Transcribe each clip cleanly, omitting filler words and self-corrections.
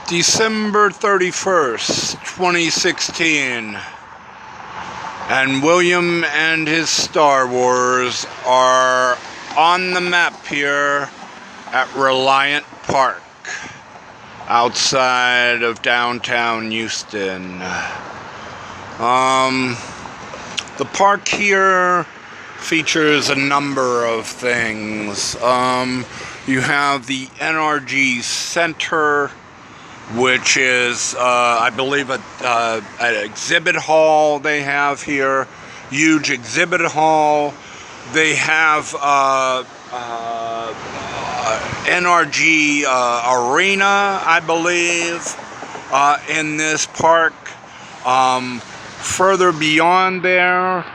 December 31st, 2016, and William and his Star Wars are on the map here at Reliant Park, outside of downtown Houston. The park here features a number of things. You have the NRG Center, which is, I believe, an exhibit hall they have here. Huge exhibit hall. They have NRG Arena, I believe, in this park. Further beyond there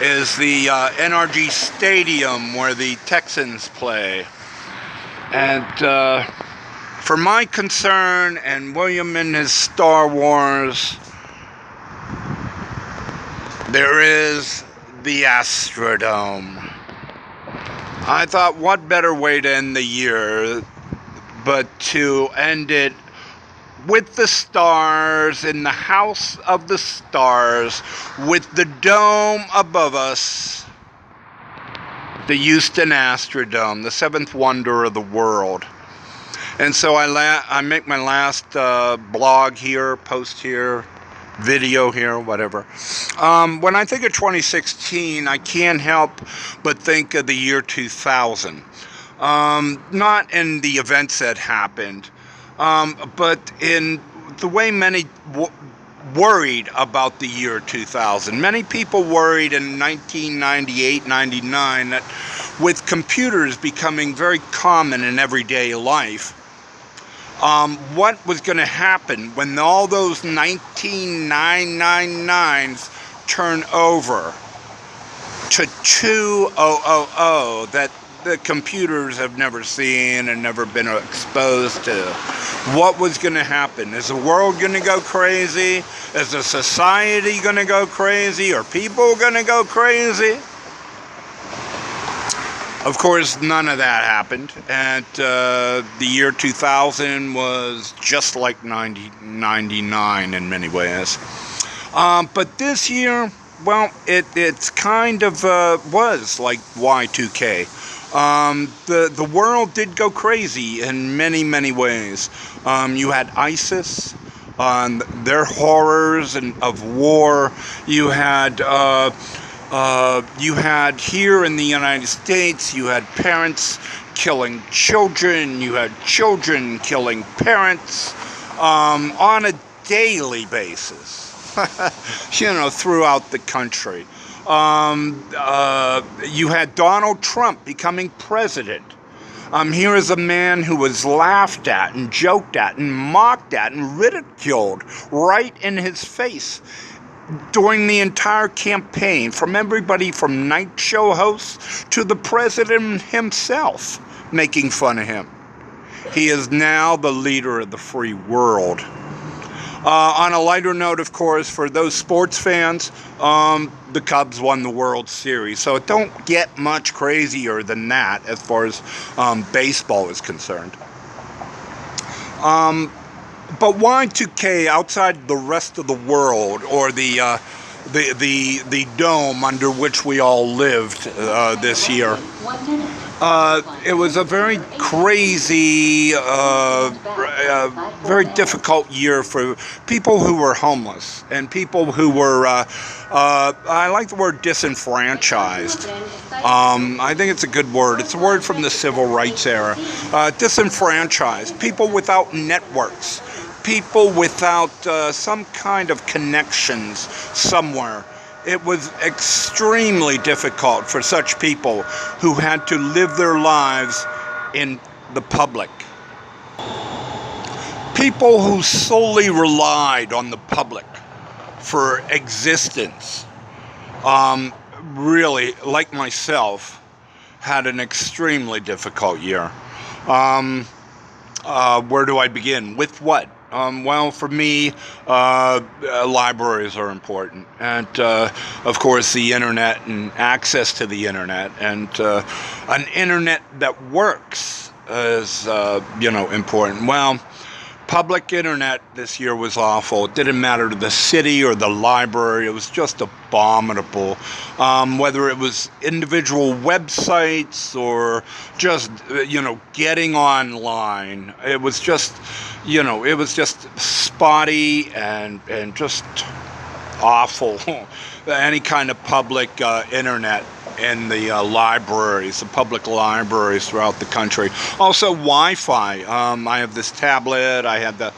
is the NRG Stadium where the Texans play. And for my concern and William and his Star Wars, there is the Astrodome. I thought, what better way to end the year but to end it with the stars, in the house of the stars, with the dome above us, the Houston Astrodome, the seventh wonder of the world. And so I make my last blog here, post here, video here, whatever. When I think of 2016, I can't help but think of the year 2000. Not in the events that happened, but in the way many worried about the year 2000. Many people worried in 1998, 99 that with computers becoming very common in everyday life, what was going to happen when all those 19999s turn over to 2000 that the computers have never seen and never been exposed to? What was going to happen? Is the world going to go crazy? Is the society going to go crazy? Are people going to go crazy? Of course, none of that happened, and the year 2000 was just like 1999 in many ways. But this year, well, it's kind of was like Y2K. The world did go crazy in many ways. You had ISIS, their horrors of war. You had here in the United States, you had parents killing children, you had children killing parents on a daily basis, throughout the country. You had Donald Trump becoming president. Here is a man who was laughed at and joked at and mocked at and ridiculed right in his face during the entire campaign, from everybody from night show hosts to the president himself making fun of him. He is now the leader of the free world. On a lighter note, of course, for those sports fans, the Cubs won the World Series. So it don't get much crazier than that as far as baseball is concerned. But Y2K, outside the rest of the world, or the dome under which we all lived this year, it was a very crazy, very difficult year for people who were homeless and people who were, I like the word disenfranchised. I think it's a good word. It's a word from the civil rights era. Disenfranchised, people without networks, people without some kind of connections somewhere. It was extremely difficult for such people who had to live their lives in the public. People who solely relied on the public for existence, really, like myself, had an extremely difficult year. Where do I begin? With what? Well, for me, libraries are important, and of course the internet and access to the internet, and an internet that works is important. Well, Public internet this year was awful. It didn't matter to the city or the library. It was just abominable. Whether it was individual websites or just, getting online. It was just, spotty and just awful. Any kind of public internet in the libraries, the public libraries throughout the country. Also, Wi-Fi. I have this tablet. I had the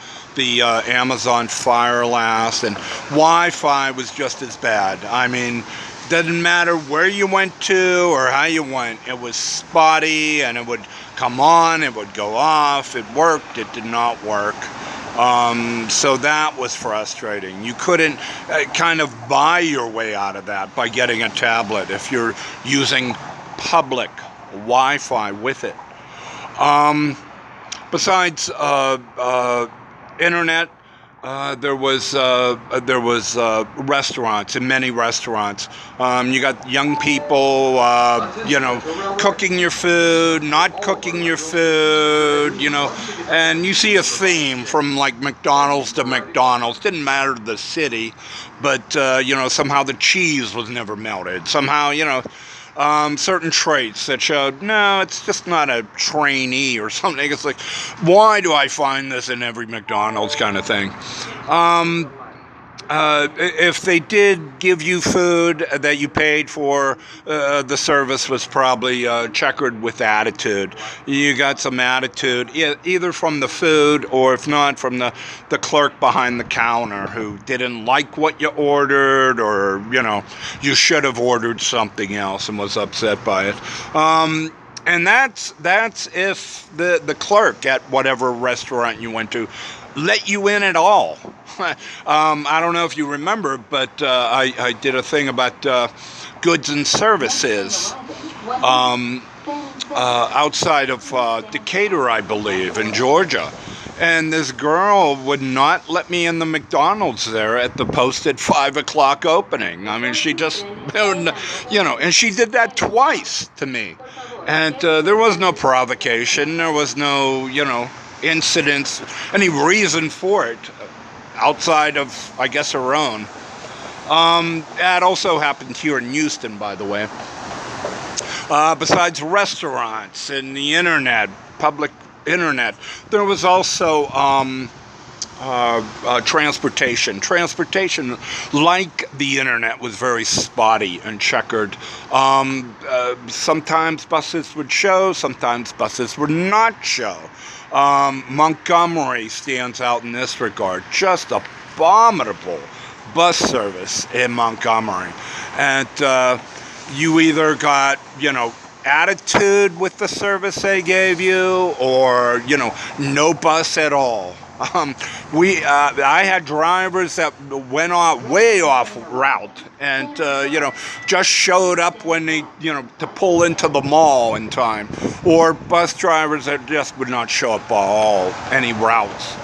Amazon Fire Last, and Wi-Fi was just as bad. I mean, doesn't matter where you went to or how you went. It was spotty, and it would come on, it would go off. It worked. It did not work. So that was frustrating. You couldn't kind of buy your way out of that by getting a tablet if you're using public Wi-Fi with it. Besides internet, there was restaurants, and many restaurants. You got young people, cooking your food, not cooking your food, and you see a theme from like McDonald's to McDonald's. Didn't matter the city, but somehow the cheese was never melted. Somehow, certain traits that showed, no, it's just not a trainee or something. It's like, why do I find this in every McDonald's kind of thing? If they did give you food that you paid for, the service was probably checkered with attitude. You got some attitude, either from the food or, if not, from the clerk behind the counter who didn't like what you ordered, or, you should have ordered something else and was upset by it. And that's if the clerk at whatever restaurant you went to let you in at all. I don't know if you remember, but I did a thing about goods and services outside of Decatur, I believe, in Georgia. And this girl would not let me in the McDonald's there at the posted 5 o'clock opening. I mean, she just, and she did that twice to me. And there was no provocation. There was no, incidents, any reason for it outside of, I guess, her own. That also happened here in Houston, by the way. Besides restaurants and the internet, public internet, there was also transportation. Transportation, like the internet, was very spotty and checkered. Sometimes buses would show, sometimes buses would not show. Montgomery stands out in this regard. Just abominable bus service in Montgomery. And you either got, attitude with the service they gave you, or, no bus at all. I had drivers that went way off route, and just showed up when they to pull into the mall in time, or bus drivers that just would not show up at all any routes.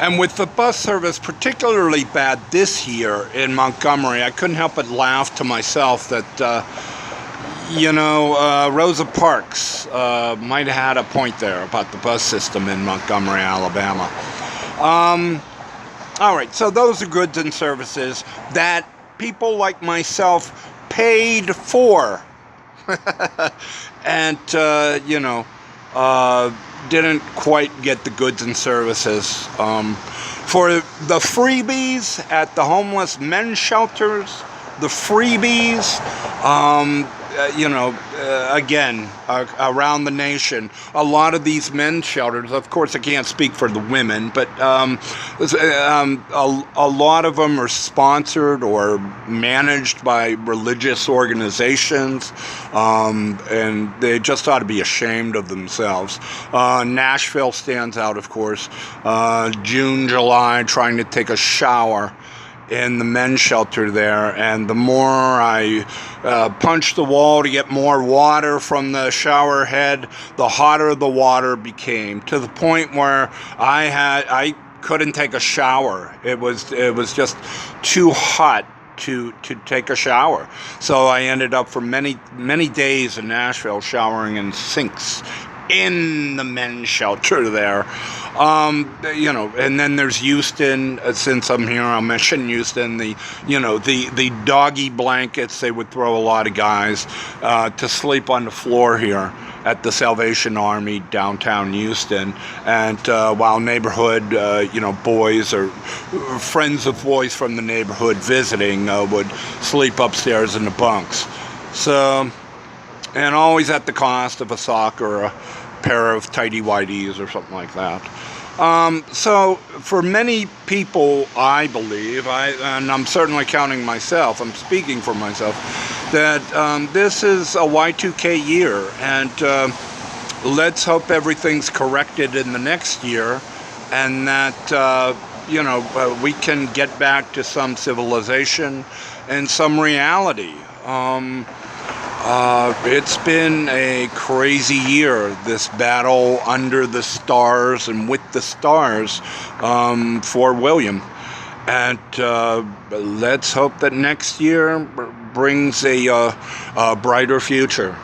And with the bus service particularly bad this year in Montgomery, I couldn't help but laugh to myself that Rosa Parks might have had a point there about the bus system in Montgomery, Alabama. All right, so those are goods and services that people like myself paid for. And, didn't quite get the goods and services. For the freebies at the homeless men's shelters, the freebies, again, around the nation, a lot of these men's shelters, of course I can't speak for the women, but a lot of them are sponsored or managed by religious organizations, and they just ought to be ashamed of themselves. Nashville stands out, of course. June, July, trying to take a shower in the men's shelter there, and the more I punched the wall to get more water from the shower head, the hotter the water became, to the point where I couldn't take a shower. It was just too hot to take a shower. So I ended up for many days in Nashville showering in sinks in the men's shelter there. And then there's Houston. Since I'm here, I'll mention Houston. The doggy blankets, they would throw a lot of guys to sleep on the floor here at the Salvation Army downtown Houston, and while neighborhood boys or friends of boys from the neighborhood visiting would sleep upstairs in the bunks. So, and always at the cost of a sock or a pair of tighty whities or something like that. So for many people, I believe, and I'm certainly counting myself, I'm speaking for myself, that this is a Y2K year, and let's hope everything's corrected in the next year, and that we can get back to some civilization and some reality. It's been a crazy year, this battle under the stars and with the stars for William. And let's hope that next year brings a brighter future.